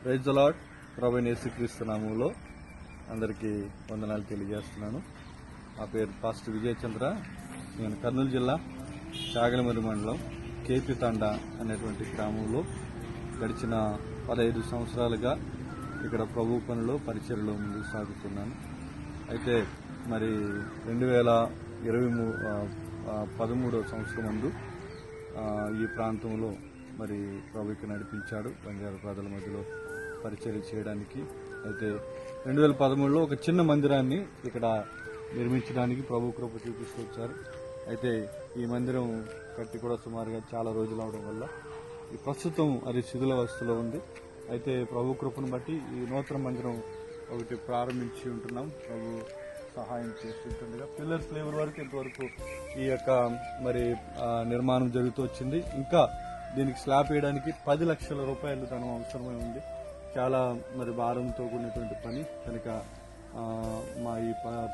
Praise the lord. ప్రభువైన యేసుక్రీస్తు నామములో అందరికీ వందనాలు తెలియజేస్తున్నాను. నా పేరు పాస్టర్ విజయ్ చంద్ర. నేను కర్నూలు జిల్లా చాగలమరి మండలం కేపీ తండా అనేటువంటి గ్రామంలో గడిచిన 15 సంవత్సరాలుగా ఇక్కడ ప్రభు పనిలో పరిచర్యలో ముందుకు సాగుతున్నాను. అయితే మరి 2013 సంవత్సరం ముందు ఈ ప్రాంతంలో మరి ప్రభుకి నడిపించాడు బంజారా ప్రజల మధ్యలో పరిచర్య చేయడానికి. అయితే 2013లో ఒక చిన్న మందిరాన్ని ఇక్కడ నిర్మించడానికి ప్రభు కృప చూపిస్తూ అయితే ఈ మందిరం కట్టి కూడా సుమారుగా చాలా రోజులు అవడం వల్ల ఈ ప్రస్తుతం అది శిథిలావస్థలో ఉంది. అయితే ప్రభు కృపను బట్టి ఈ నూతన మందిరం ఒకటి ప్రారంభించి ఉంటున్నాం. ప్రభు సహాయం చేస్తుండగా పిల్లర్స్ లేవర్ వరకు ఇంతవరకు ఈ యొక్క మరి నిర్మాణం జరుగుతూ వచ్చింది. ఇంకా దీనికి స్లాబ్ వేయడానికి 10 లక్షల రూపాయలు ధనం అవసరమై ఉంది. చాలా మరి భారంతో కూడినటువంటి పని కనుక మా ఈ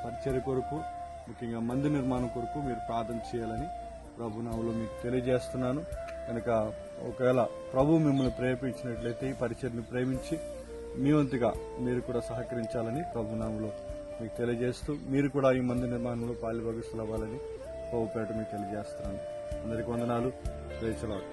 పరిచర్య కొరకు, ముఖ్యంగా మందిర నిర్మాణం కొరకు మీరు ప్రార్థన చేయాలని ప్రభు నామములో మీకు తెలియజేస్తున్నాను. కనుక ఒకవేళ ప్రభు మిమ్మల్ని ప్రేరేపించినట్లయితే ఈ పరిచర్యను ప్రేమించి మీ వంతుగా మీరు కూడా సహకరించాలని ప్రభు నామములో మీకు తెలియజేస్తూ మీరు కూడా ఈ మందిర నిర్మాణంలో పాలుభాగస్తులు అవ్వాలని ప్రభుపేట మీకు తెలియజేస్తున్నాను. అందరికీ వందనాలు. Praise the lord.